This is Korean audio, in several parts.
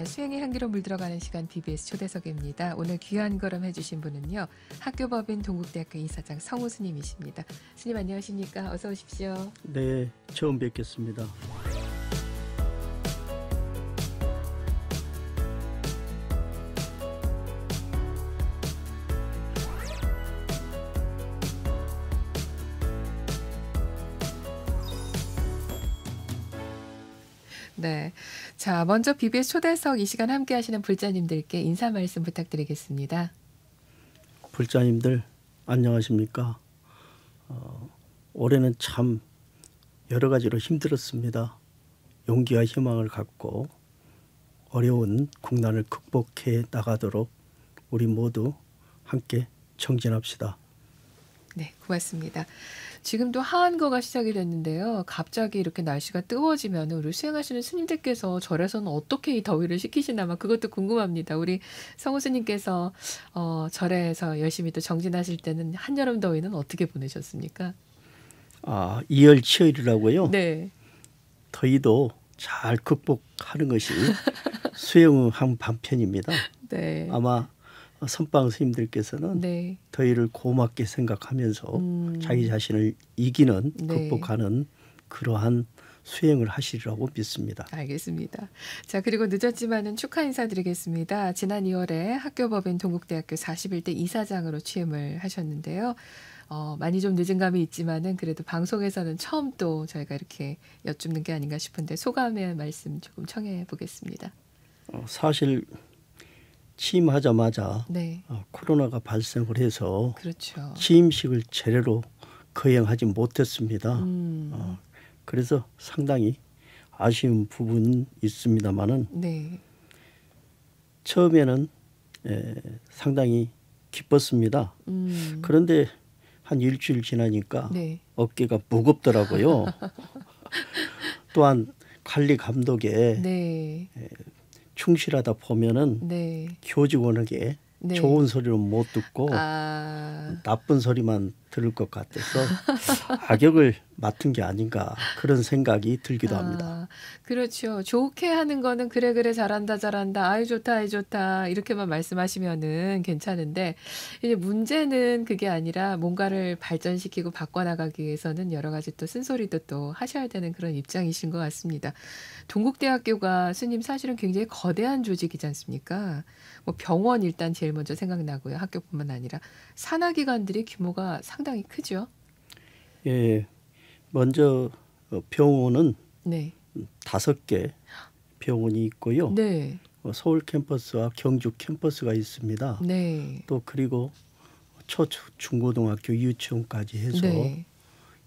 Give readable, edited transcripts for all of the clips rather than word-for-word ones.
네, 수행의 향기로 물들어가는 시간 BBS 초대석입니다. 오늘 귀한 걸음 해주신 분은요. 학교법인 동국대학교 이사장 성우 스님이십니다. 스님 안녕하십니까? 어서 오십시오. 네, 처음 뵙겠습니다. 네. 자, 먼저 BBS 초대석 이 시간 함께 하시는 불자님들께 인사 말씀 부탁드리겠습니다. 불자님들 안녕하십니까? 올해는 참 여러 가지로 힘들었습니다. 용기와 희망을 갖고 어려운 국난을 극복해 나가도록 우리 모두 함께 정진합시다. 네, 고맙습니다. 지금도 하한거가 시작이 됐는데요. 갑자기 이렇게 날씨가 뜨거워지면 우리 수행하시는 스님들께서 절에서는 어떻게 이 더위를 식히시나 그것도 궁금합니다. 우리 성우 스님께서 절에서 열심히 또 정진하실 때는 한여름 더위는 어떻게 보내셨습니까? 이열치열이라고요? 네. 더위도 잘 극복하는 것이 수행의 한 반편입니다. 네. 아마 선방 스님들께서는 네. 더위를 고맙게 생각하면서 자기 자신을 이기는 네. 극복하는 그러한 수행을 하시리라고 믿습니다. 알겠습니다. 자, 그리고 늦었지만은 축하 인사드리겠습니다. 지난 2월에 학교법인 동국대학교 41대 이사장으로 취임을 하셨는데요. 많이 좀 늦은 감이 있지만은 그래도 방송에서는 처음 또 저희가 이렇게 여쭙는 게 아닌가 싶은데 소감의 말씀 조금 청해 보겠습니다. 사실 취임하자마자 네. 코로나가 발생을 해서 그렇죠. 취임식을 제대로 거행하지 못했습니다. 그래서 상당히 아쉬운 부분이 있습니다만은 네. 처음에는 상당히 기뻤습니다. 그런데 한 일주일 지나니까 네. 어깨가 무겁더라고요. 또한 관리 감독에 네. 충실하다 보면은 네. 교직원에게 네. 좋은 소리는 못 듣고 아, 나쁜 소리만 들을 것 같아서 악역을 맡은 게 아닌가 그런 생각이 들기도 합니다. 그렇죠. 좋게 하는 거는 그래 그래 잘한다 잘한다 아이 좋다 아이 좋다 이렇게만 말씀하시면은 괜찮은데 이제 문제는 그게 아니라 뭔가를 발전시키고 바꿔나가기 위해서는 여러 가지 또 쓴소리도 또 하셔야 되는 그런 입장이신 것 같습니다. 동국대학교가 스님 사실은 굉장히 거대한 조직이지 않습니까? 뭐 병원 일단 제일 먼저 생각나고요. 학교뿐만 아니라 산하기관들이 규모가 상당히 크죠. 예, 먼저 병원은 네. 5개 병원이 있고요. 네. 서울 캠퍼스와 경주 캠퍼스가 있습니다. 네. 또 그리고 초, 중고등학교, 유치원까지 해서 네.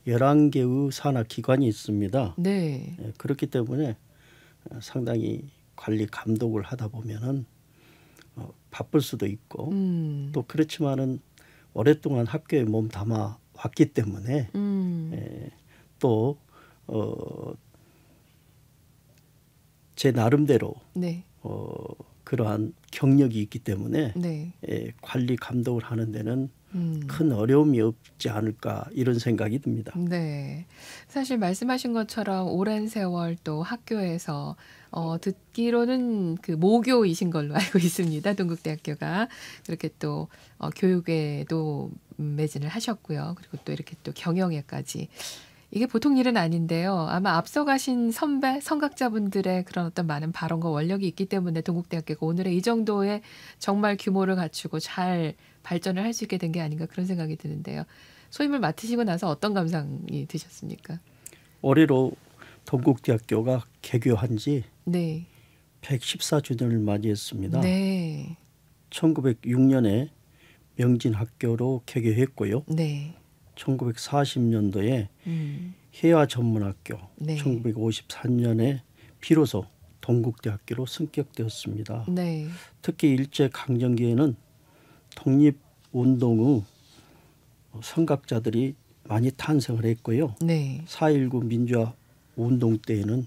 11개의 산하기관이 있습니다. 네. 예, 그렇기 때문에 상당히 관리 감독을 하다 보면은 바쁠 수도 있고 또 그렇지만은 오랫동안 학교에 몸 담아 왔기 때문에 또 제 나름대로 네. 그러한 경력이 있기 때문에 네. 관리 감독을 하는 데는 음. 큰 어려움이 없지 않을까 이런 생각이 듭니다. 네. 사실 말씀하신 것처럼 오랜 세월 또 학교에서 듣기로는 그 모교이신 걸로 알고 있습니다. 동국대학교가 그렇게 또 교육에도 매진을 하셨고요. 그리고 또 이렇게 또 경영에까지 이게 보통 일은 아닌데요. 아마 앞서가신 선배, 선각자분들의 그런 어떤 많은 발언과 원력이 있기 때문에 동국대학교가 오늘의 이 정도의 정말 규모를 갖추고 잘 발전을 할 수 있게 된 게 아닌가 그런 생각이 드는데요. 소임을 맡으시고 나서 어떤 감상이 드셨습니까? 올해로 동국대학교가 개교한 지 네. 114주년을 맞이했습니다. 네. 1906년에 명진학교로 개교했고요. 네. 1940년도에 해화전문학교, 네. 1954년에 비로소 동국대학교로 승격되었습니다. 네. 특히 일제강점기에는 독립운동의 선각자들이 많이 탄생을 했고요. 네. 4.19 민주화 운동 때에는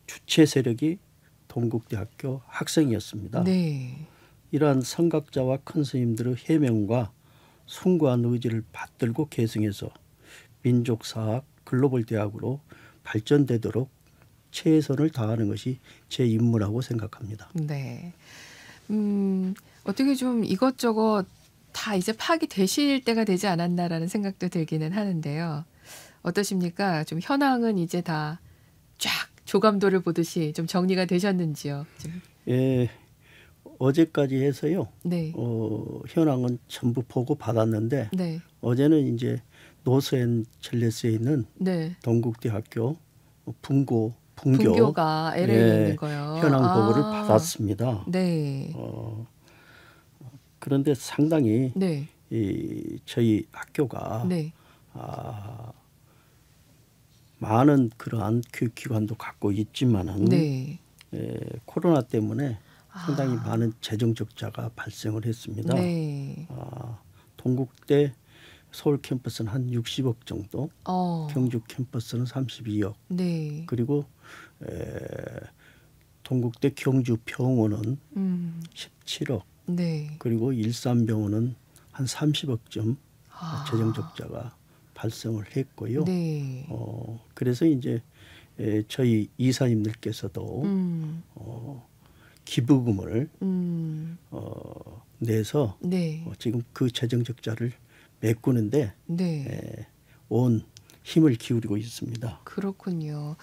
주체 세력이 동국대학교 학생이었습니다. 네. 이러한 선각자와 큰 스님들의 해명과 숭고한 의지를 받들고 계승해서 민족사학 글로벌 대학으로 발전되도록 최선을 다하는 것이 제 임무라고 생각합니다. 네. 어떻게 좀 이것저것 다 이제 파악되실 때가 되지 않았나라는 생각도 들기는 하는데요. 어떠십니까? 좀 현황은 이제 다 쫙 조감도를 보듯이 좀 정리가 되셨는지요? 좀. 예, 어제까지 해서요. 네. 현황은 전부 보고 받았는데 네. 어제는 이제 노스앤젤레스에 있는 네. 동국대학교 분교 분교가 LA에 예, 있는 거요. 현황 보고를 아. 받았습니다. 네. 그런데 상당히 네. 저희 학교가 네. 많은 그러한 교육기관도 갖고 있지만은 네. 코로나 때문에 상당히 아. 많은 재정 적자가 발생을 했습니다. 네. 동국대 서울 캠퍼스는 한 60억 정도, 경주 캠퍼스는 32억, 네. 그리고 동국대 경주 병원은 17억, 네. 그리고 일산병원은 한 30억쯤 아. 재정 적자가 발생을 했고요. 네. 그래서 이제 저희 이사님들께서도 기부금을 내서 네. 지금 그 재정 적자를 메꾸는데 네. 온 힘을 기울이고 있습니다. 그렇군요.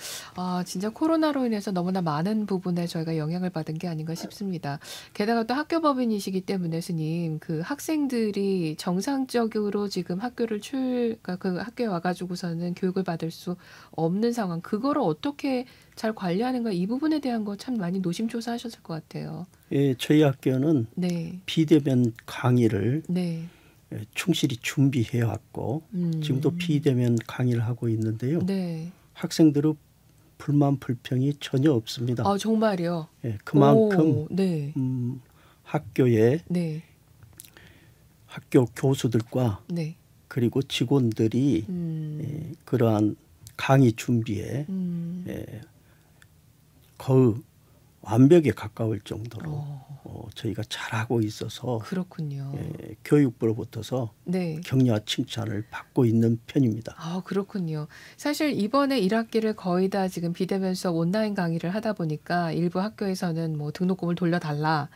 진짜 코로나로 인해서 너무나 많은 부분에 저희가 영향을 받은 게 아닌가 싶습니다. 게다가 또 학교 법인이시기 때문에 스님, 그 학생들이 정상적으로 지금 그러니까 그 학교에 와가지고서는 교육을 받을 수 없는 상황, 그거를 어떻게 잘 관리하는가, 이 부분에 대한 거 참 많이 노심초사하셨을 것 같아요. 예, 저희 학교는 네. 비대면 강의를 네. 충실히 준비해 왔고 지금도 비대면 강의를 하고 있는데요. 네. 학생들의 불만 불평이 전혀 없습니다. 정말요? 예, 그만큼 네. 학교에 네. 학교 교수들과 네. 그리고 직원들이 그러한 강의 준비에 거의 완벽에 가까울 정도로 저희가 잘하고 있어서 그렇군요. 교육부로부터서 네. 격려와 칭찬을 받고 있는 편입니다. 그렇군요. 사실 이번에 1학기를 거의 다 지금 비대면 수업 온라인 강의를 하다 보니까 일부 학교에서는 뭐 등록금을 돌려달라.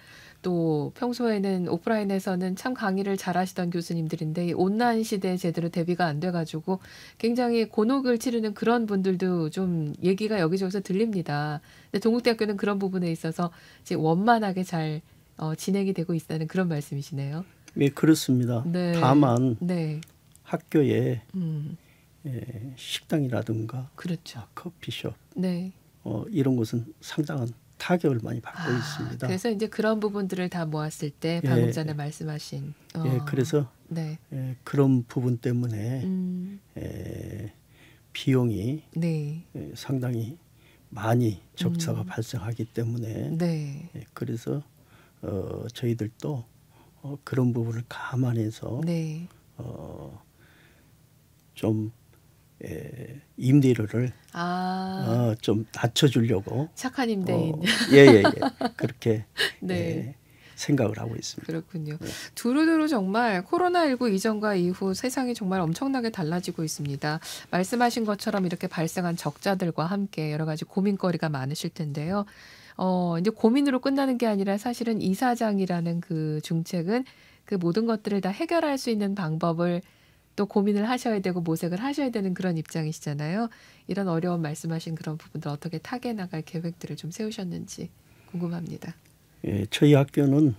또 평소에는 오프라인에서는 참 강의를 잘하시던 교수님들인데 이 온라인 시대에 제대로 대비가 안 돼가지고 굉장히 곤혹을 치르는 그런 분들도 좀 얘기가 여기저기서 들립니다. 근데 동국대학교는 그런 부분에 있어서 이제 원만하게 잘 진행이 되고 있다는 그런 말씀이시네요. 네, 그렇습니다. 네. 다만 네. 학교에 식당이라든가 그렇죠. 커피숍 네. 이런 곳은 상당한 타격을 많이 받고 있습니다. 그래서 이제 그런 부분들을 다 모았을 때 방금 전에 말씀하신 그래서 네. 그런 부분 때문에 비용이 네. 상당히 많이 적자가 발생하기 때문에 네. 그래서 저희들도 그런 부분을 감안해서 네. 좀 임대료를 좀 낮춰주려고 착한 임대인. 예. 그렇게 네. 생각을 하고 있습니다. 그렇군요. 두루두루 정말 코로나19 이전과 이후 세상이 정말 엄청나게 달라지고 있습니다. 말씀하신 것처럼 이렇게 발생한 적자들과 함께 여러 가지 고민거리가 많으실 텐데요. 이제 고민으로 끝나는 게 아니라 사실은 이사장이라는 그 중책은 그 모든 것들을 다 해결할 수 있는 방법을 또 고민을 하셔야 되고 모색을 하셔야 되는 그런 입장이시잖아요. 이런 어려운 말씀하신 그런 부분들 어떻게 타개 나갈 계획들을 좀 세우셨는지 궁금합니다. 저희 학교는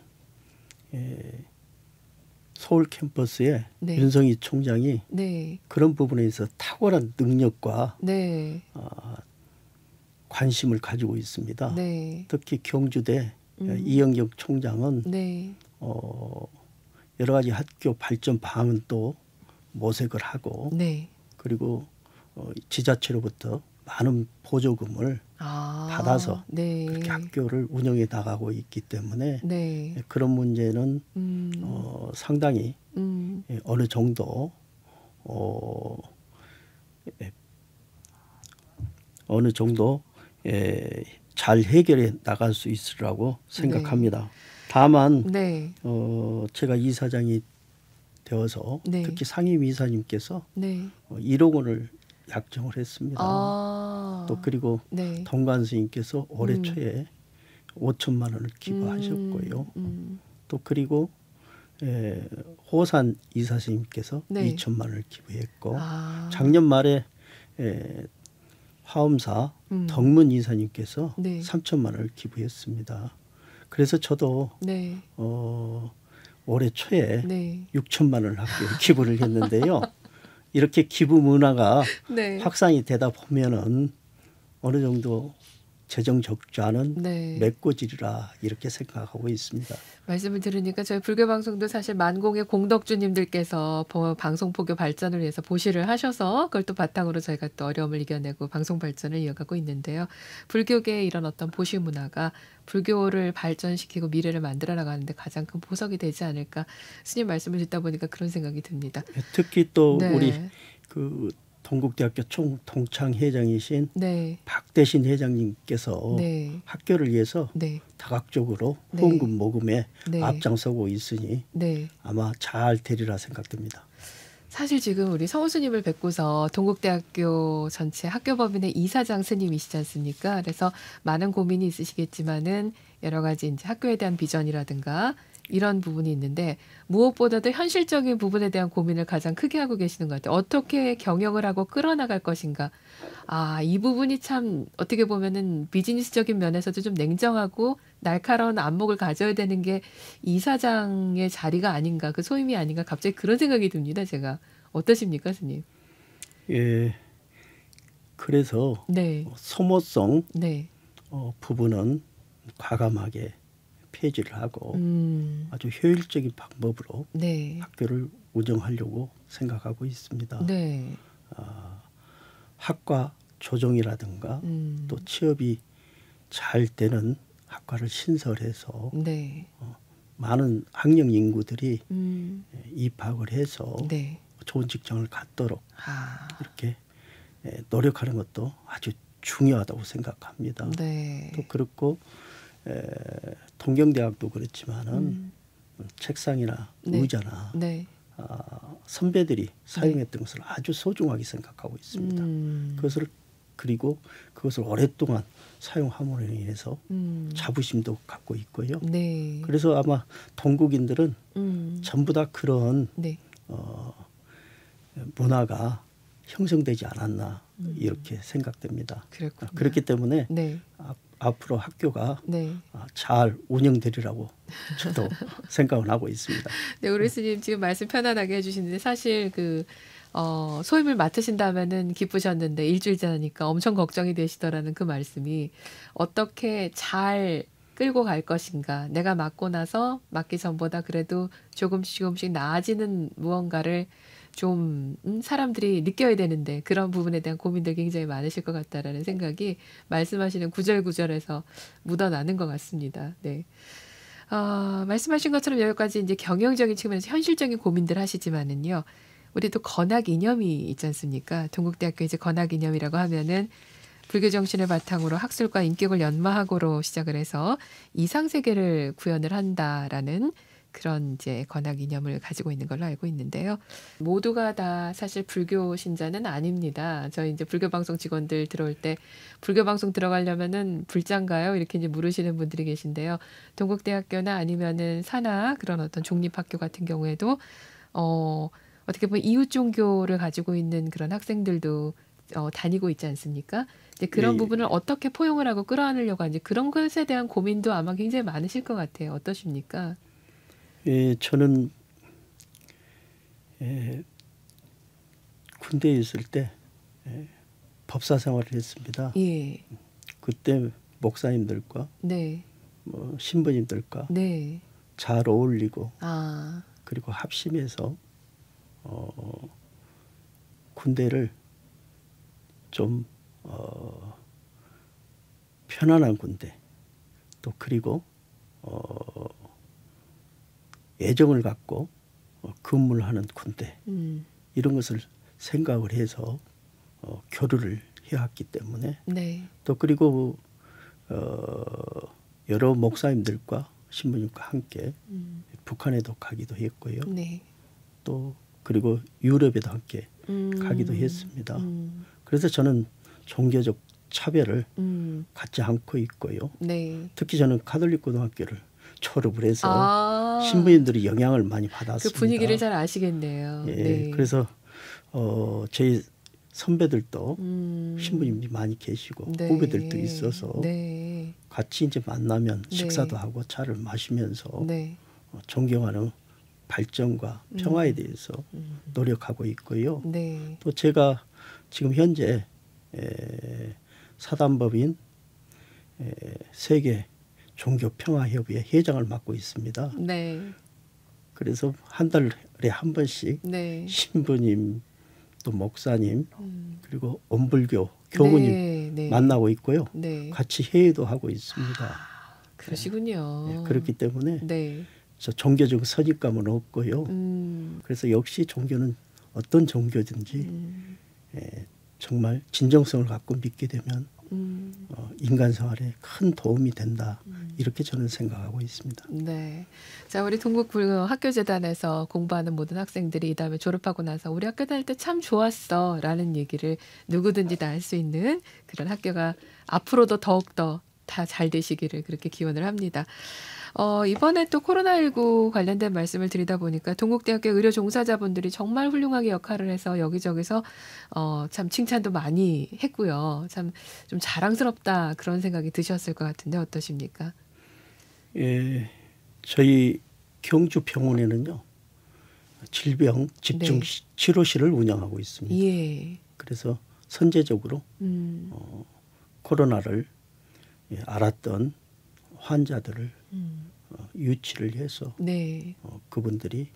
서울 캠퍼스에 네. 윤성희 총장이 네. 그런 부분에 있어서 탁월한 능력과 네. 관심을 가지고 있습니다. 네. 특히 경주대 이영경 총장은 네. 여러 가지 학교 발전 방안은 또 모색을 하고 네. 그리고 지자체로부터 많은 보조금을 받아서 네. 그렇게 학교를 운영해 나가고 있기 때문에 네. 그런 문제는 상당히 어느 정도 잘 해결해 나갈 수 있으라고 생각합니다. 다만 네. 제가 이사장이 되어서 네. 특히 상임 이사님께서 네. 1억 원을 약정을 했습니다. 아. 또 그리고 네. 동관 스님께서 올해 초에 5천만 원을 기부하셨고요. 또 그리고 호산 이사 스님께서 네. 2천만 원을 기부했고 아. 작년 말에 화엄사 덕문 이사님께서 네. 3천만 원을 기부했습니다. 그래서 저도 네. 올해 초에 네. 6천만 원을 학교에 기부를 했는데요. 이렇게 기부 문화가 네. 확산이 되다 보면은 어느 정도 재정 적자는 네. 메꿔지리라 이렇게 생각하고 있습니다. 말씀을 들으니까 저희 불교 방송도 사실 만공의 공덕주님들께서 방송 포교 발전을 위해서 보시를 하셔서 그걸 또 바탕으로 저희가 또 어려움을 이겨내고 방송 발전을 이어가고 있는데요. 불교계의 이런 어떤 보시 문화가 불교를 발전시키고 미래를 만들어 나가는데 가장 큰 보석이 되지 않을까. 스님 말씀을 듣다 보니까 그런 생각이 듭니다. 특히 또 네. 우리 그 동국대학교 총동창회장이신 네. 박대신 회장님께서 네. 학교를 위해서 네. 다각적으로 네. 후원금 모금에 네. 앞장서고 있으니 네. 아마 잘 되리라 생각됩니다. 사실 지금 우리 성우 스님을 뵙고서 동국대학교 전체 학교법인의 이사장 스님이시지 않습니까? 그래서 많은 고민이 있으시겠지만은 여러 가지 이제 학교에 대한 비전이라든가 이런 부분이 있는데 무엇보다도 현실적인 부분에 대한 고민을 가장 크게 하고 계시는 것 같아요. 어떻게 경영을 하고 끌어나갈 것인가. 아, 이 부분이 참 어떻게 보면은 비즈니스적인 면에서도 좀 냉정하고 날카로운 안목을 가져야 되는 게 이사장의 자리가 아닌가, 그 소임이 아닌가 갑자기 그런 생각이 듭니다. 제가. 어떠십니까, 스님? 예, 그래서 네, 소모성 네, 부분은 과감하게 폐지를 하고 아주 효율적인 방법으로 네, 학교를 운영하려고 생각하고 있습니다. 네, 학과 조정이라든가 또 취업이 잘 되는 학과를 신설해서 네, 많은 학령 인구들이 입학을 해서 네. 좋은 직장을 갖도록 아, 이렇게 노력하는 것도 아주 중요하다고 생각합니다. 네, 또 그렇고 동경대학도 그렇지만은 책상이나 네. 의자나 네, 선배들이 사용했던 것을 아주 소중하게 생각하고 있습니다. 그리고 그것을 오랫동안 사용함으로 인해서 자부심도 갖고 있고요. 네, 그래서 아마 동국인들은 전부 다 그런 네, 문화가 형성되지 않았나 이렇게 생각됩니다. 그렇군요. 그렇기 때문에 네, 앞으로 학교가 네. 잘 운영되리라고 저도 생각을 하고 있습니다. 네, 우리 스님 지금 말씀 편안하게 해주시는데 사실 소임을 맡으신다면은 기쁘셨는데 일주일 지나니까 엄청 걱정이 되시더라는 그 말씀이 어떻게 잘 끌고 갈 것인가. 내가 맡고 나서 맡기 전보다 그래도 조금씩 나아지는 무언가를 좀 사람들이 느껴야 되는데 그런 부분에 대한 고민들 굉장히 많으실 것 같다라는 생각이 말씀하시는 구절구절에서 묻어나는 것 같습니다. 네. 말씀하신 것처럼 여기까지 이제 경영적인 측면에서 현실적인 고민들 하시지만은요. 우리 또 건학 이념이 있지 않습니까? 동국대학교 이제 건학 이념이라고 하면은 불교 정신을 바탕으로 학술과 인격을 연마하고로 시작을 해서 이상세계를 구현을 한다라는 그런 이제 건학 이념을 가지고 있는 걸로 알고 있는데요. 모두가 다 사실 불교 신자는 아닙니다. 저희 이제 불교 방송 직원들 들어올 때 불교 방송 들어가려면은 불자인가요? 이렇게 이제 물으시는 분들이 계신데요. 동국대학교나 아니면은 산하 그런 어떤 종립학교 같은 경우에도 어떻게 보면 이웃 종교를 가지고 있는 그런 학생들도 다니고 있지 않습니까? 이제 그런 예, 부분을 어떻게 포용을 하고 끌어안으려고 하는지 그런 것에 대한 고민도 아마 굉장히 많으실 것 같아요. 어떠십니까? 예, 저는 군대에 있을 때 법사 생활을 했습니다. 예. 그때 목사님들과 네. 뭐 신부님들과 네. 잘 어울리고 아. 그리고 합심해서 군대를 좀 편안한 군대 또 그리고 애정을 갖고 근무를 하는 군대 이런 것을 생각을 해서 교류를 해왔기 때문에 네. 또 그리고 여러 목사님들과 신부님과 함께 북한에도 가기도 했고요. 네. 또 그리고 유럽에도 함께 가기도 했습니다. 그래서 저는 종교적 차별을 음. 갖지 않고 있고요. 네. 특히 저는 가톨릭 고등학교를 졸업을 해서 아. 신부님들이 영향을 많이 그 받았습니다. 분위기를 잘 아시겠네요. 예, 네. 그래서 저희 선배들도 음. 신부님이 많이 계시고 네. 후배들도 있어서 네. 같이 이제 만나면 네. 식사도 하고 차를 마시면서 네. 존경하는 발전과 평화에 대해서 노력하고 있고요. 네. 또 제가 지금 현재 사단법인 세계 종교평화협의회 회장을 맡고 있습니다. 네. 그래서 한 달에 한 번씩 네. 신부님 또 목사님 그리고 원불교 교우님 네. 네. 만나고 있고요. 네. 같이 회의도 하고 있습니다. 그러시군요. 네, 그렇기 때문에 네. 저 종교적 선입감은 없고요. 그래서 역시 종교는 어떤 종교든지 정말 진정성을 갖고 믿게 되면 인간 생활에 큰 도움이 된다. 이렇게 저는 생각하고 있습니다. 네. 자, 우리 동국학교재단에서 공부하는 모든 학생들이 이 다음에 졸업하고 나서 우리 학교 다닐 때 참 좋았어 라는 얘기를 누구든지 다 할 수 있는 그런 학교가 앞으로도 더욱더 다 잘 되시기를 그렇게 기원을 합니다. 이번에 또 코로나19 관련된 말씀을 드리다 보니까 동국대학교 의료 종사자분들이 정말 훌륭하게 역할을 해서 여기저기서 참 칭찬도 많이 했고요. 참 좀 자랑스럽다 그런 생각이 드셨을 것 같은데 어떠십니까? 예, 저희 경주 병원에는요 질병 집중 네. 치료실을 운영하고 있습니다. 예. 그래서 선제적으로 코로나를 알았던 환자들을 유치를 해서 네. 그분들이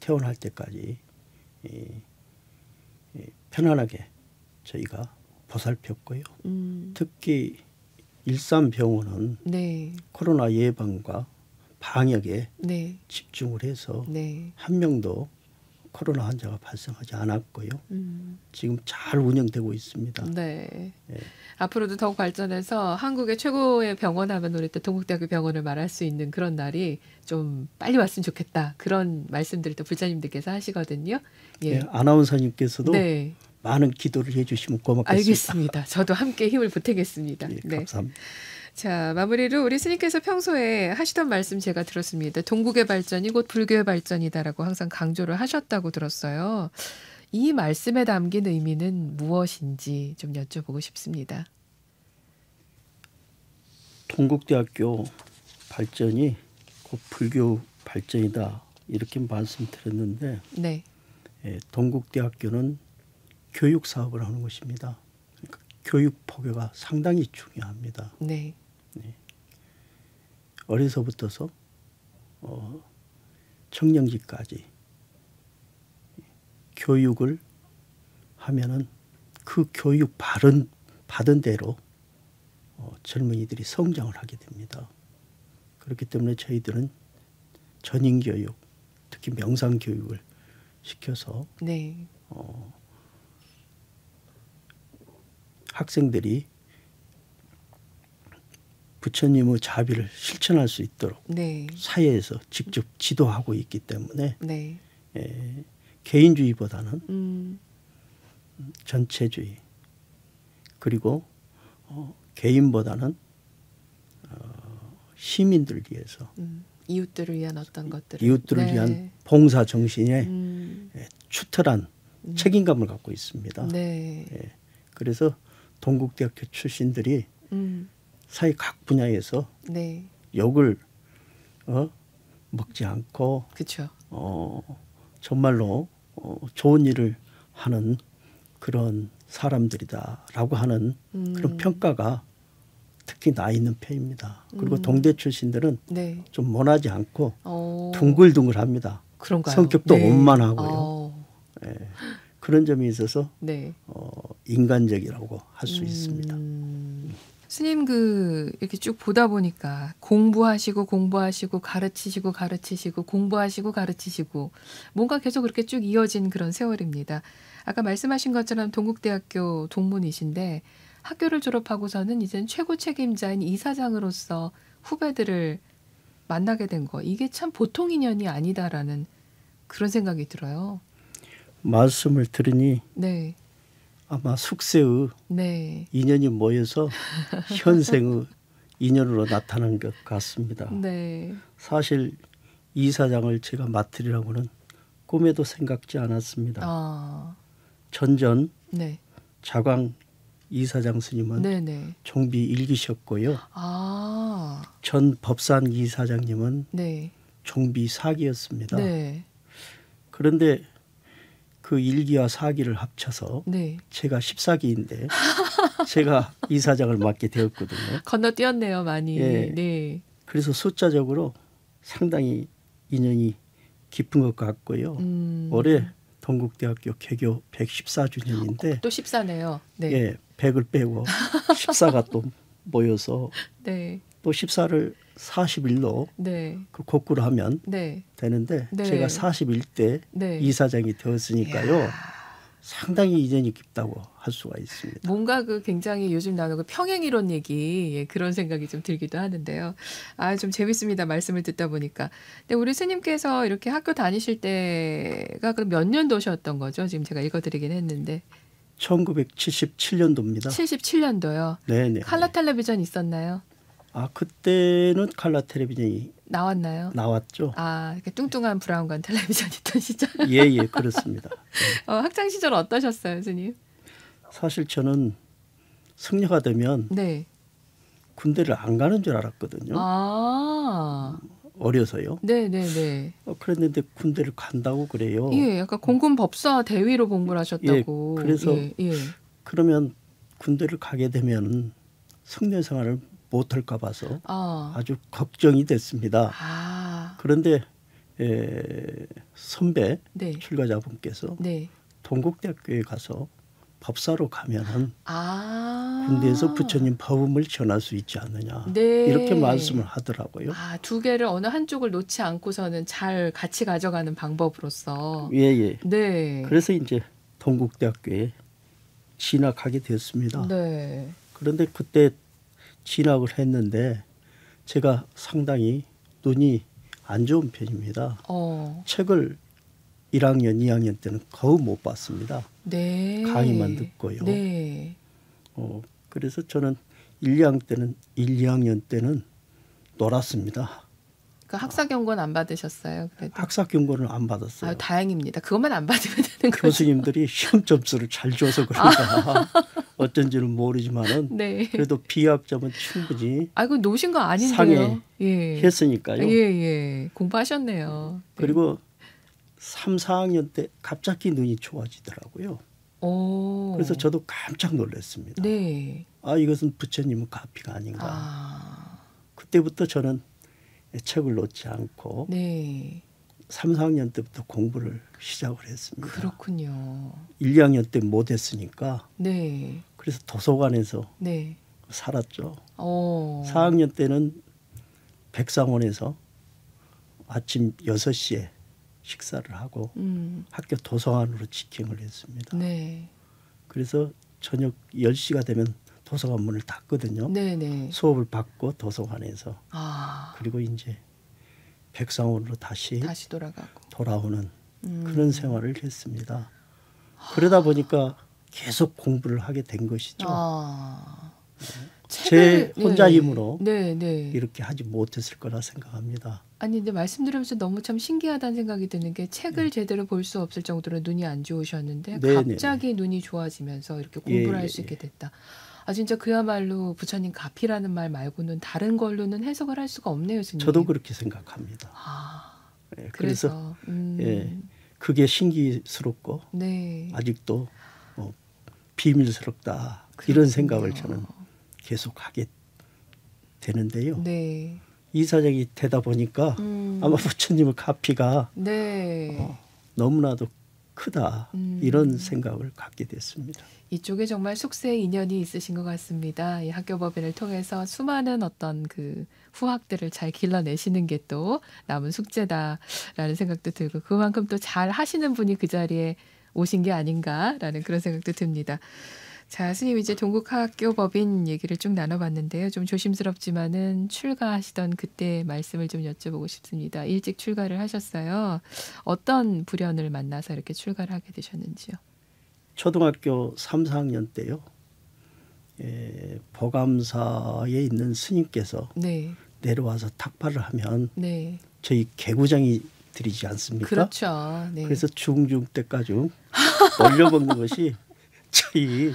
퇴원할 때까지 편안하게 저희가 보살폈고요. 특히 일산병원은 네. 코로나 예방과 방역에 네. 집중을 해서 네. 한 명도 코로나 환자가 발생하지 않았고요. 지금 잘 운영되고 있습니다. 네. 예. 앞으로도 더욱 발전해서 한국의 최고의 병원 하면 우리 또 동국대학교 병원을 말할 수 있는 그런 날이 좀 빨리 왔으면 좋겠다. 그런 말씀들을 또 불자님들께서 하시거든요. 예. 예, 아나운서님께서도 네. 많은 기도를 해주시면 고맙겠습니다. 알겠습니다. 저도 함께 힘을 보태겠습니다. 예, 네. 감사합니다. 자, 마무리로 우리 스님께서 평소에 하시던 말씀 제가 들었습니다. 동국의 발전이 곧 불교의 발전이다라고 항상 강조를 하셨다고 들었어요. 이 말씀에 담긴 의미는 무엇인지 좀 여쭤보고 싶습니다. 동국대학교 발전이 곧 불교 발전이다 이렇게 말씀드렸는데 네. 동국대학교는 교육 사업을 하는 것입니다. 그러니까 교육 포교가 상당히 중요합니다. 네. 어려서부터서 청년기까지 교육을 하면은 그 교육 받은 대로 젊은이들이 성장을 하게 됩니다. 그렇기 때문에 저희들은 전인교육, 특히 명상교육을 시켜서 네. 학생들이 부처님의 자비를 실천할 수 있도록 네. 사회에서 직접 지도하고 있기 때문에 네. 개인주의보다는 전체주의 그리고 개인보다는 시민들을 위해서 이웃들을 위한 어떤 것들을 이웃들을 네. 위한 봉사 정신에 추털한 책임감을 갖고 있습니다. 네. 그래서 동국대학교 출신들이 사회 각 분야에서 네. 욕을 먹지 않고 그렇죠. 정말로 좋은 일을 하는 그런 사람들이다라고 하는 그런 평가가 특히 나 있는 편입니다. 그리고 동대 출신들은 네. 좀 모나지 않고 둥글둥글합니다. 그런가요? 성격도 네. 원만하고요. 그런 점이 있어서 네. 인간적이라고 할 수 있습니다. 스님 이렇게 쭉 보다 보니까 공부하시고 가르치시고 공부하시고 뭔가 계속 그렇게 쭉 이어진 그런 세월입니다. 아까 말씀하신 것처럼 동국대학교 동문이신데 학교를 졸업하고서는 이젠 최고 책임자인 이사장으로서 후배들을 만나게 된 거 이게 참 보통 인연이 아니다라는 그런 생각이 들어요. 말씀을 들으니 네. 아마 숙세의 네. 인연이 모여서 현생의 인연으로 나타난 것 같습니다. 네. 사실 이사장을 제가 맡으리라고는 꿈에도 생각지 않았습니다. 아. 전전 네. 자광 이사장 스님은 네네. 종비 1기셨고요. 아. 전 법산 이사장님은 네. 종비 4기였습니다. 네. 그런데 그 1기와 4기를 합쳐서 네. 제가 14기인데 제가 이사장을 맡게 되었거든요. 건너뛰었네요, 많이. 예. 네. 그래서 숫자적으로 상당히 인연이 깊은 것 같고요. 올해 동국대학교 개교 114주년인데 또 14네요. 네. 예, 100을 빼고 14가 또 모여서 네. 또 14를 41로 네. 그 곡구를 하면 네. 되는데 네. 제가 41대 네. 이사장이 되었으니까요. 이야. 상당히 인연이 깊다고 할 수가 있습니다. 뭔가 그 굉장히 요즘 나오는 평행이론 얘기 예, 그런 생각이 좀 들기도 하는데요. 아, 좀 재밌습니다. 말씀을 듣다 보니까. 근데 우리 스님께서 이렇게 학교 다니실 때가 그럼 몇 년도셨던 거죠? 지금 제가 읽어드리긴 했는데. 1977년도입니다. 77년도요. 네네. 칼라 텔레비전 있었나요? 아 그때는 칼라 텔레비전이 나왔나요? 나왔죠. 아, 이렇게 뚱뚱한 브라운관 텔레비전 있던 시절. 예예 그렇습니다. 학창 시절 어떠셨어요, 스님? 사실 저는 승려가 되면 네. 군대를 안 가는 줄 알았거든요. 아. 어려서요. 네네네. 그랬는데 군대를 간다고 그래요. 예, 약간 공군 법사 대위로 복무를 하셨다고. 예, 그래서 예, 예. 그러면 군대를 가게 되면 승려 생활을 못할까 봐서 아주 걱정이 됐습니다. 아. 그런데 선배 네. 출가자분께서 네. 동국대학교에 가서 법사로 가면은 아. 군대에서 부처님 법음을 전할 수 있지 않느냐 네. 이렇게 말씀을 하더라고요. 아, 두 개를 어느 한쪽을 놓지 않고서는 잘 같이 가져가는 방법으로서. 예예. 네. 그래서 이제 동국대학교에 진학하게 됐습니다. 네. 그런데 그때 진학을 했는데 제가 상당히 눈이 안 좋은 편입니다. 책을 1학년, 2학년 때는 거의 못 봤습니다. 네. 강의만 듣고요. 네. 그래서 저는 1, 2학년 때는 놀았습니다. 그 학사 경고는 안 받으셨어요? 그래도? 학사 경고는 안 받았어요. 아, 다행입니다. 그것만 안 받으면 되는 거죠. 교수님들이 시험 점수를 잘 줘서 그런가 어쩐지는 모르지만은 네. 그래도 B학점은 충분히 아이고 노신 거 아닌데요. 상해했으니까요. 예. 공부하셨네요. 그리고 3, 4학년 때 갑자기 눈이 좋아지더라고요. 오. 그래서 저도 깜짝 놀랐습니다. 네. 아 이것은 부처님의 가피가 아닌가. 그때부터 저는 책을 놓지 않고 네. 3, 4학년 때부터 공부를 시작을 했습니다. 그렇군요. 1, 2학년 때 못했으니까 네. 그래서 도서관에서 네. 살았죠. 4학년 4학년 때는 백상원에서 아침 6시에 식사를 하고 학교 도서관으로 직행을 했습니다. 네. 그래서 저녁 10시가 되면 도서관 문을 닫거든요. 네네. 수업을 받고 도서관에서 그리고 이제 백상원으로 다시 돌아오는 그런 생활을 했습니다. 그러다 보니까 계속 공부를 하게 된 것이죠. 제 혼자 힘으로 이렇게 하지 못했을 거라 생각합니다. 아니 근데 말씀 들으면서 너무 참 신기하다는 생각이 드는 게 책을 제대로 볼 수 없을 정도로 눈이 안 좋으셨는데 갑자기 눈이 좋아지면서 이렇게 공부를 할 수 있게 됐다. 아 진짜 그야말로 부처님 가피라는 말 말고는 다른 걸로는 해석을 할 수가 없네요, 스님. 저도 그렇게 생각합니다. 그래서 그게 신기스럽고 아직도 비밀스럽다. 이런 생각을 저는 계속 하게 되는데요. 이사장이 되다 보니까 아마 부처님의 가피가 너무나도 크다. 이런 생각을 갖게 됐습니다. 이쪽에 정말 숙세의 인연이 있으신 것 같습니다. 이 학교법인을 통해서 수많은 어떤 그 후학들을 잘 길러내시는 게 또 남은 숙제다라는 생각도 들고 그만큼 또 잘 하시는 분이 그 자리에 오신 게 아닌가라는 그런 생각도 듭니다. 자, 스님 이제 동국학교법인 얘기를 쭉 나눠봤는데요. 좀 조심스럽지만은 출가하시던 그때 말씀을 좀 여쭤보고 싶습니다. 일찍 출가를 하셨어요. 어떤 불연을 만나서 이렇게 출가를 하게 되셨는지요? 초등학교 3, 4학년 때요. 보감사에 있는 스님께서 네. 내려와서 탁발을 하면 네. 저희 개구장이 드리지 않습니까? 그렇죠. 네. 그래서 중중 때까지 올려먹는 것이 저희 이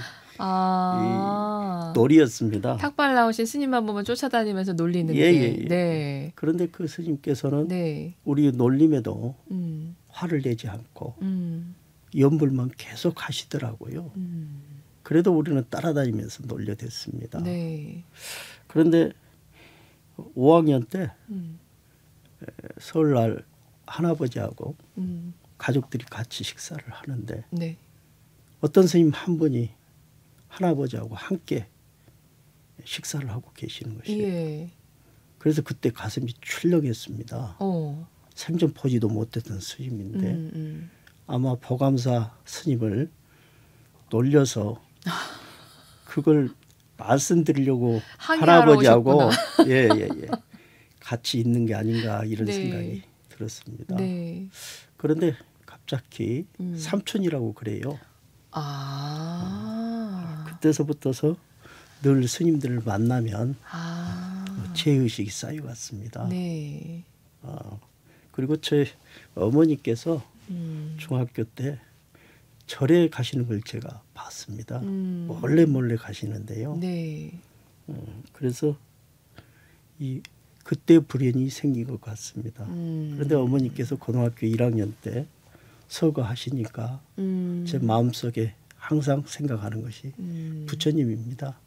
놀이였습니다. 탁발 나오신 스님만 보면 쫓아다니면서 놀리는 예, 게. 예, 예. 네. 그런데 그 스님께서는 네. 우리 놀림에도 화를 내지 않고 연불만 계속 하시더라고요. 그래도 우리는 따라다니면서 놀려댔습니다. 네. 그런데 5학년 때 설날 할아버지하고 가족들이 같이 식사를 하는데 네. 어떤 스님 한 분이 할아버지하고 함께 식사를 하고 계시는 것이에요. 예. 그래서 그때 가슴이 출렁했습니다. 생전 보지도 못했던 스님인데 아마 보감사 스님을 놀려서 그걸 말씀드리려고 할아버지하고 같이 있는 게 아닌가 이런 네. 생각이 들었습니다. 네. 그런데 갑자기 삼촌이라고 그래요. 그때서부터서 늘 스님들을 만나면 죄의식이 쌓여갔습니다. 네. 그리고 제 어머니께서 중학교 때 절에 가시는 걸 제가 봤습니다. 몰래 가시는데요. 네. 그래서 그때 불연이 생긴 것 같습니다. 그런데 어머니께서 고등학교 1학년 때 서거하시니까 제 마음속에 항상 생각하는 것이 부처님입니다.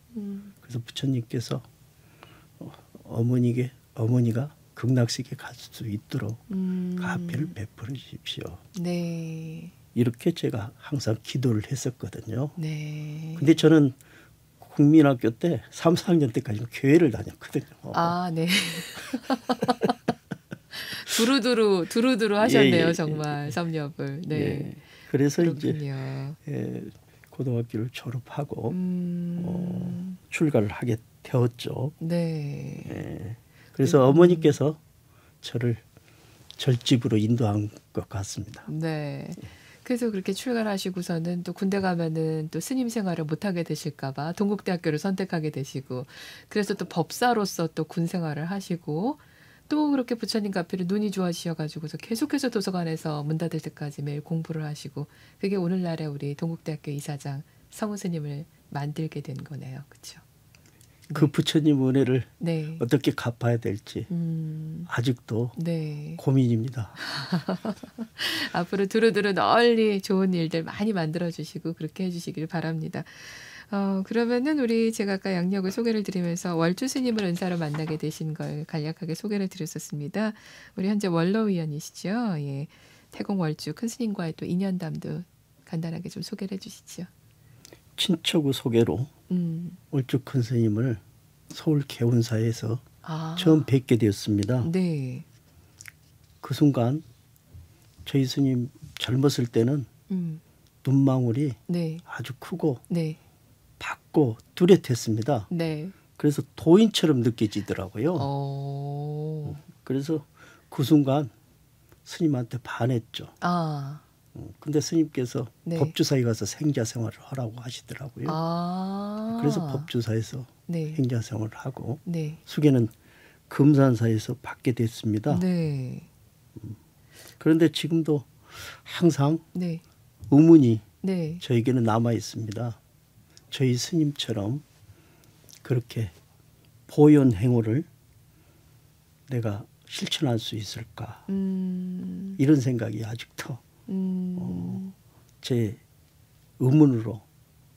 그래서 부처님께서 어머니가 극락세계 갈 수 있도록 가피를 베풀어 주십시오. 네. 이렇게 제가 항상 기도를 했었거든요. 네. 근데 저는 국민학교 때 3, 4학년 때까지는 교회를 다녔거든요. 네. 두루두루 하셨네요. 예. 정말 섭렵을. 네. 예. 그래서 그렇군요. 이제 고등학교를 졸업하고 출가를 하게 되었죠. 네. 예. 그래서 어머니께서 저를 절집으로 인도한 것 같습니다. 네. 그래서 그렇게 출가를 하시고서는 또 군대 가면은 또 스님 생활을 못하게 되실까봐 동국대학교를 선택하게 되시고, 그래서 또 법사로서 또 군 생활을 하시고, 또 그렇게 부처님 카페를 눈이 좋아지셔가지고서 계속해서 도서관에서 문 닫을 때까지 매일 공부를 하시고, 그게 오늘날의 우리 동국대학교 이사장 성우 스님을 만들게 된 거네요. 그렇죠? 그 부처님 은혜를 네. 어떻게 갚아야 될지 아직도 네. 고민입니다. 앞으로 두루두루 널리 좋은 일들 많이 만들어주시고 그렇게 해주시길 바랍니다. 그러면은 제가 아까 양력을 소개를 드리면서 월주 스님을 은사로 만나게 되신 걸 간략하게 소개를 드렸었습니다. 우리 현재 원로위원이시죠. 예. 태공 월주 큰 스님과의 또 인연담도 간단하게 좀 소개를 해주시죠. 친척의 소개로 월주 큰 스님을 서울 개운사에서 처음 뵙게 되었습니다. 네. 그 순간 저희 스님 젊었을 때는 눈망울이 네. 아주 크고 네. 밝고 뚜렷했습니다. 네. 그래서 도인처럼 느껴지더라고요. 그래서 그 순간 스님한테 반했죠. 근데 스님께서 네. 법주사에 가서 생자 생활을 하라고 하시더라고요. 그래서 법주사에서 네. 행자 생활을 하고 네. 수계는 금산사에서 받게 됐습니다. 네. 그런데 지금도 항상 네. 의문이 네. 저에게는 남아 있습니다. 저희 스님처럼 그렇게 보현 행호를 내가 실천할 수 있을까? 이런 생각이 아직도 제 의문으로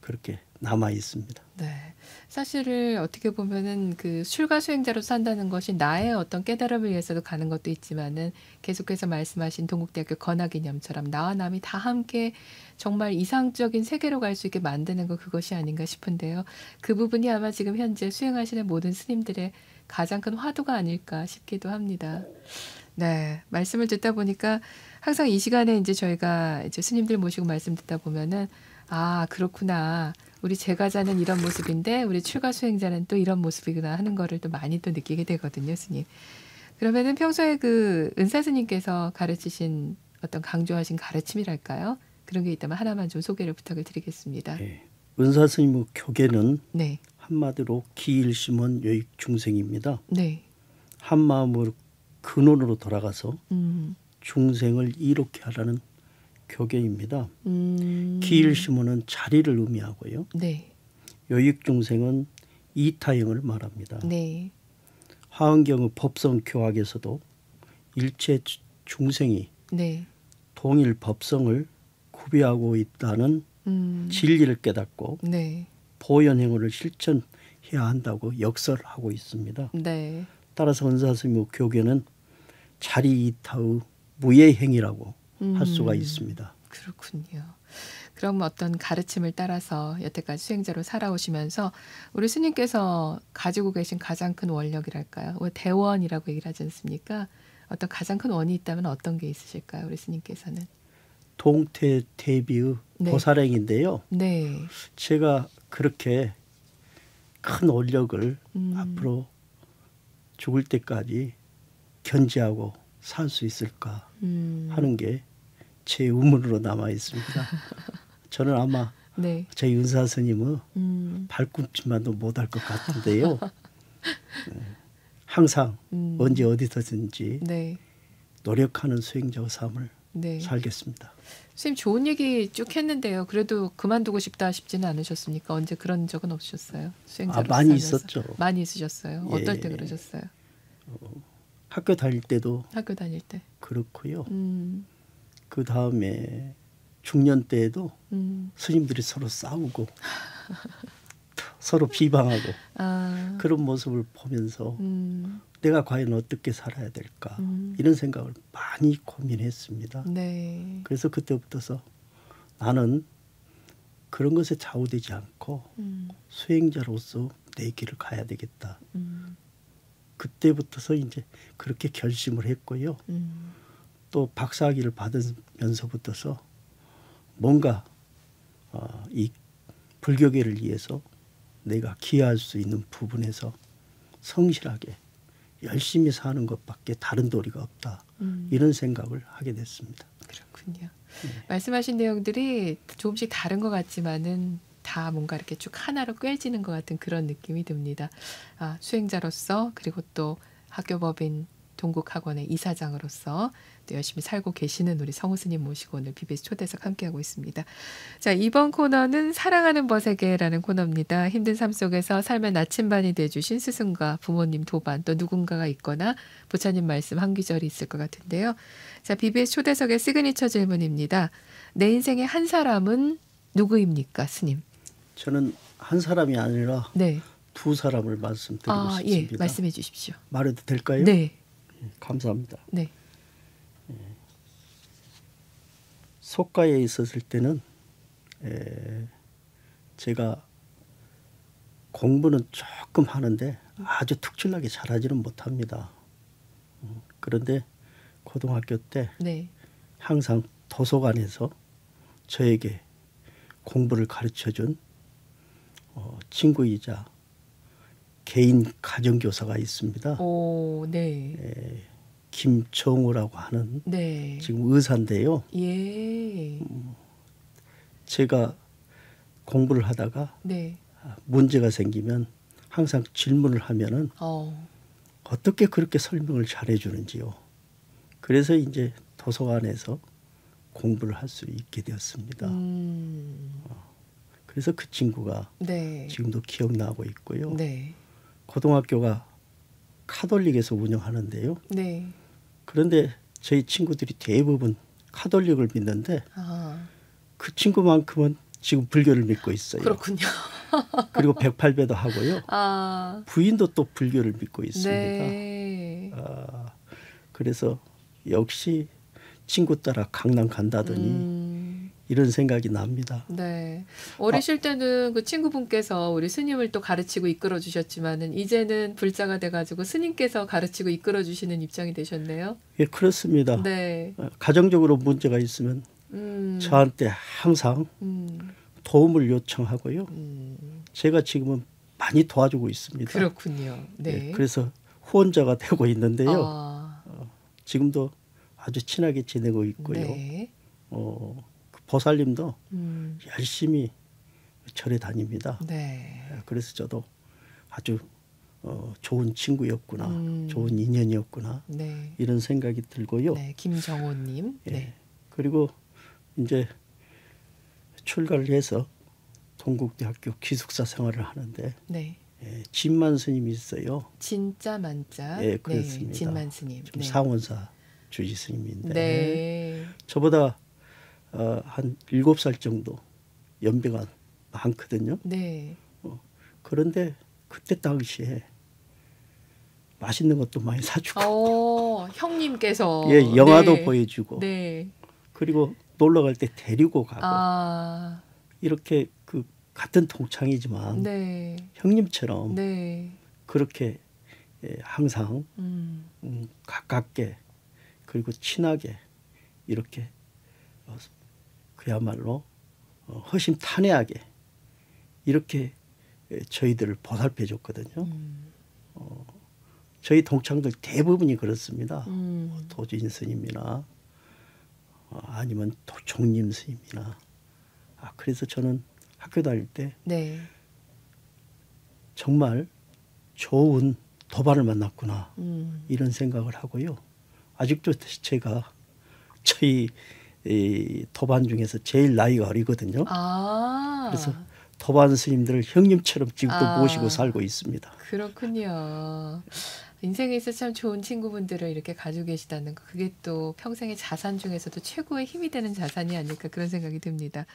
그렇게 남아 있습니다. 네. 사실을 어떻게 보면은 그 출가 수행자로 산다는 것이 나의 어떤 깨달음을 위해서도 가는 것도 있지만은 계속해서 말씀하신 동국대학교 건화기념처럼 나와 남이 다 함께 정말 이상적인 세계로 갈 수 있게 만드는 것, 그것이 아닌가 싶은데요. 그 부분이 아마 지금 현재 수행하시는 모든 스님들의 가장 큰 화두가 아닐까 싶기도 합니다. 네. 말씀을 듣다 보니까 항상 이 시간에 이제 저희가 이제 스님들 모시고 말씀 듣다 보면은 그렇구나. 우리 제가자는 이런 모습인데 우리 출가 수행자는 또 이런 모습이구나 하는 거를 또 많이 또 느끼게 되거든요, 스님. 그러면은 평소에 그 은사 스님께서 가르치신 어떤 강조하신 가르침이랄까요? 그런 게 있다면 하나만 좀 소개를 부탁을 드리겠습니다. 네. 은사 스님의 교계는 네. 한마디로 기일심원 요익 중생입니다. 네. 한 마음으로 근원으로 돌아가서 중생을 이롭게 하라는 교계입니다. 기일심원은 자리를 의미하고요. 네. 요익 중생은 이타형을 말합니다. 네. 화엄경의 법성 교학에서도 일체 중생이 네. 동일 법성을 구비하고 있다는 진리를 깨닫고 네. 보현행위를 실천해야 한다고 역설하고 있습니다. 네. 따라서 은사스님의 교계는 자리 이타의 무예행위라고 할 수가 있습니다. 그렇군요. 그럼 어떤 가르침을 따라서 여태까지 수행자로 살아오시면서 우리 스님께서 가지고 계신 가장 큰 원력이랄까요? 대원이라고 얘기를 하지 않습니까? 어떤 가장 큰 원이 있다면 어떤 게 있으실까요? 우리 스님께서는. 동태대비의 네. 보살행인데요. 네. 제가 그렇게 큰 원력을 앞으로 죽을 때까지 견지하고 살 수 있을까 하는 게 제 의문으로 남아 있습니다. 저는 아마 네. 저희 은사 스님은 발꿈치만도 못할 것 같은데요. 항상 언제 어디서든지 네. 노력하는 수행자의 삶을 네. 살겠습니다. 선생님 좋은 얘기 쭉 했는데요. 그래도 그만두고 싶다 싶지는 않으셨습니까? 언제 그런 적은 없으셨어요? 수행자로 많이 살면서. 있었죠. 많이 있으셨어요. 어떨 예. 때 그러셨어요? 학교 다닐 때도 학교 다닐 때. 그렇고요. 그 다음에 중년 때에도 스님들이 서로 싸우고 서로 비방하고 그런 모습을 보면서 내가 과연 어떻게 살아야 될까 이런 생각을 많이 고민했습니다. 네. 그래서 그때부터서 나는 그런 것에 좌우되지 않고 수행자로서 내 길을 가야 되겠다. 그때부터서 이제 그렇게 결심을 했고요. 또 박사학위를 받으면서부터서 뭔가 이 불교계를 위해서 내가 기여할 수 있는 부분에서 성실하게 열심히 사는 것밖에 다른 도리가 없다. 이런 생각을 하게 됐습니다. 그렇군요. 네. 말씀하신 내용들이 조금씩 다른 것 같지만은 다 뭔가 이렇게 쭉 하나로 꿰지는 것 같은 그런 느낌이 듭니다. 수행자로서 그리고 또 학교법인 동국학원의 이사장으로서 또 열심히 살고 계시는 우리 성우 스님 모시고 오늘 BBS 초대석 함께하고 있습니다. 자, 이번 코너는 사랑하는 벗에게라는 코너입니다. 힘든 삶 속에서 삶의 나침반이 돼주신 스승과 부모님 도반 또 누군가가 있거나 부처님 말씀 한 귀절이 있을 것 같은데요. 자, BBS 초대석의 시그니처 질문입니다. 내 인생의 한 사람은 누구입니까, 스님? 저는 한 사람이 아니라 네. 두 사람을 말씀드리고 싶습니다. 예, 말씀해 주십시오. 말해도 될까요? 네. 감사합니다. 네. 속가에 있었을 때는 제가 공부는 조금 하는데 아주 특출나게 잘하지는 못합니다. 그런데 고등학교 때 네. 항상 도서관에서 저에게 공부를 가르쳐준 친구이자 개인 가정교사가 있습니다. 오, 네. 김정우라고 하는 네. 지금 의사인데요. 예. 제가 공부를 하다가 네. 문제가 생기면 항상 질문을 하면은 어떻게 그렇게 설명을 잘해 주는지요. 그래서 이제 도서관에서 공부를 할 수 있게 되었습니다. 그래서 그 친구가 네. 지금도 기억나고 있고요. 네. 고등학교가 카톨릭에서 운영하는데요. 네. 그런데 저희 친구들이 대부분 카톨릭을 믿는데 아, 그 친구만큼은 지금 불교를 믿고 있어요. 그렇군요. 그리고 108배도 하고요. 아, 부인도 또 불교를 믿고 있습니다. 네. 그래서 역시 친구 따라 강남 간다더니 이런 생각이 납니다. 네. 어리실 때는 그 친구분께서 우리 스님을 또 가르치고 이끌어 주셨지만은 이제는 불자가 돼가지고 스님께서 가르치고 이끌어 주시는 입장이 되셨네요. 예, 그렇습니다. 네. 가정적으로 문제가 있으면 저한테 항상 도움을 요청하고요. 제가 지금은 많이 도와주고 있습니다. 그렇군요. 네. 예, 그래서 후원자가 되고 있는데요. 지금도 아주 친하게 지내고 있고요. 네. 그 보살님도 열심히 절에 다닙니다. 네. 그래서 저도 아주 좋은 친구였구나, 좋은 인연이었구나, 네. 이런 생각이 들고요. 네, 김정호님. 예. 네. 그리고 이제 출가를 해서 동국대학교 기숙사 생활을 하는데 네. 예, 진만 스님이 있어요. 진짜 만자. 예, 그렇습니다. 네, 진만 스님. 좀 네. 상원사 주지 스님인데 네. 저보다 한 7살 정도 연배가 많거든요. 네. 그런데 그때 당시에 맛있는 것도 많이 사주고 형님께서 예, 영화도 네. 보여주고 네. 그리고 놀러 갈 때 데리고 가고 이렇게 그 같은 동창이지만 네. 형님처럼 네. 그렇게 항상 가깝게 그리고 친하게 이렇게 그야말로 허심탄회하게 이렇게 저희들을 보살펴 줬거든요. 저희 동창들 대부분이 그렇습니다. 도진 스님이나 아니면 종림 스님이나 그래서 저는 학교 다닐 때 네. 정말 좋은 도반을 만났구나 이런 생각을 하고요. 아직도 제가 저희 도반 중에서 제일 나이가 어리거든요. 그래서 도반 스님들을 형님처럼 지금도 모시고 살고 있습니다. 그렇군요. 인생에 있어서 참 좋은 친구분들을 이렇게 가지고 계시다는 거, 그게 또 평생의 자산 중에서도 최고의 힘이 되는 자산이 아닐까 그런 생각이 듭니다.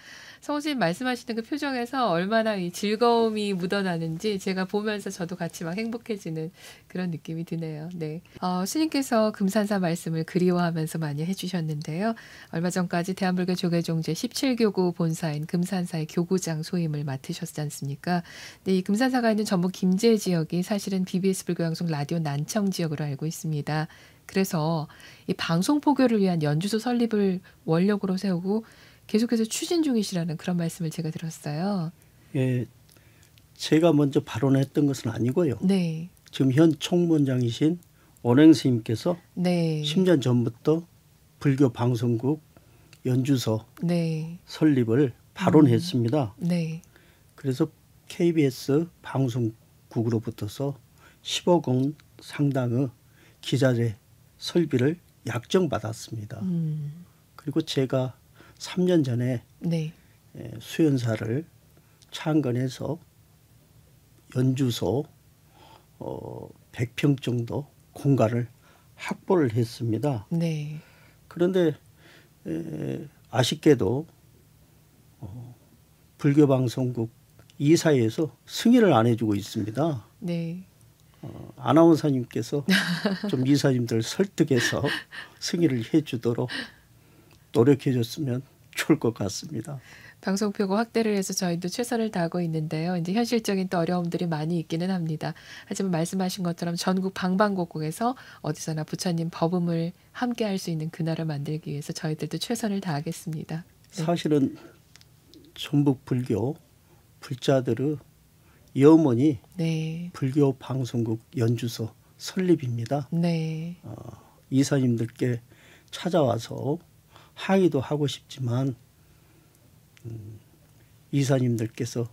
성우님 말씀하시는 그 표정에서 얼마나 이 즐거움이 묻어나는지 제가 보면서 저도 같이 막 행복해지는 그런 느낌이 드네요. 네. 스님께서 금산사 말씀을 그리워하면서 많이 해주셨는데요. 얼마 전까지 대한불교 조계종제 17교구 본사인 금산사의 교구장 소임을 맡으셨지 않습니까? 네, 이 금산사가 있는 전북 김제 지역이 사실은 BBS 불교방송 라디오 난청 지역으로 알고 있습니다. 그래서 이 방송 포교를 위한 연주소 설립을 원력으로 세우고 계속해서 추진 중이시라는 그런 말씀을 제가 들었어요. 예, 제가 먼저 발언했던 것은 아니고요. 네. 지금 현 총무원장이신 원행 스님께서 네. 10년 전부터 불교 방송국 연주소 네. 설립을 발언했습니다. 네. 그래서 KBS 방송국으로부터서 10억 원 상당의 기자재 설비를 약정받았습니다. 그리고 제가 3년 전에 네. 수연사를 창건해서 연주소 100평 정도 공간을 확보를 했습니다. 네. 그런데 아쉽게도 불교방송국 이사회에서 승인을 안 해주고 있습니다. 네. 아나운서님께서 좀 이사님들 설득해서 승인을 해주도록 노력해줬으면 좋을 것 같습니다. 방송표고 확대를 해서 저희도 최선을 다하고 있는데요. 이제 현실적인 또 어려움들이 많이 있기는 합니다. 하지만 말씀하신 것처럼 전국 방방곡곡에서 어디서나 부처님 법음을 함께 할 수 있는 그날을 만들기 위해서 저희들도 최선을 다하겠습니다. 네. 사실은 전북 불교 불자들의 염원이 네. 불교 방송국 연주소 설립입니다. 네. 이사님들께 찾아와서 항의도 하고 싶지만 이사님들께서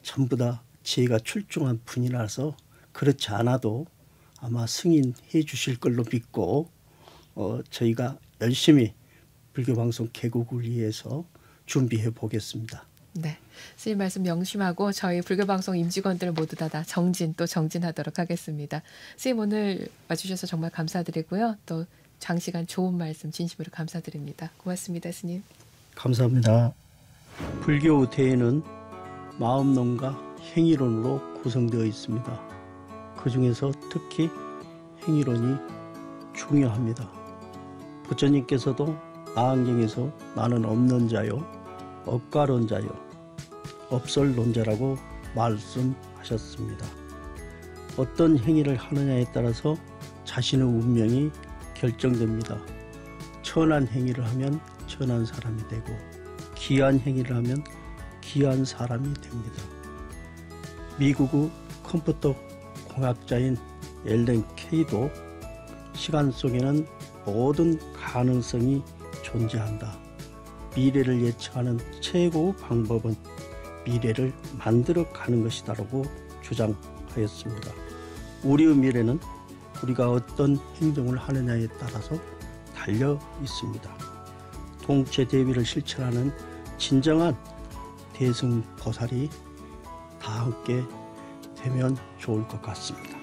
전부 다 제가 출중한 분이라서 그렇지 않아도 아마 승인해 주실 걸로 믿고 저희가 열심히 불교방송 개국을 위해서 준비해 보겠습니다. 네, 스님 말씀 명심하고 저희 불교방송 임직원들 모두 다 정진하도록 하겠습니다. 스님 오늘 와주셔서 정말 감사드리고요. 또 장시간 좋은 말씀 진심으로 감사드립니다. 고맙습니다, 스님. 감사합니다. 불교 의태에는 마음론과 행위론으로 구성되어 있습니다. 그 중에서 특히 행위론이 중요합니다. 부처님께서도 나안경에서 나는 없는 자요, 업가론자요, 업설론자라고 말씀하셨습니다. 어떤 행위를 하느냐에 따라서 자신의 운명이 결정됩니다. 천한 행위를 하면 천한 사람이 되고 기한 행위를 하면 기한 사람이 됩니다. 미국의 컴퓨터 공학자인 앨런 케이도 시간 속에는 모든 가능성이 존재한다. 미래를 예측하는 최고 방법은 미래를 만들어 가는 것이다라고 주장하였습니다. 우리의 미래는 우리가 어떤 행동을 하느냐에 따라서 달려 있습니다. 동체 대비를 실천하는 진정한 대승보살이 다 함께 되면 좋을 것 같습니다.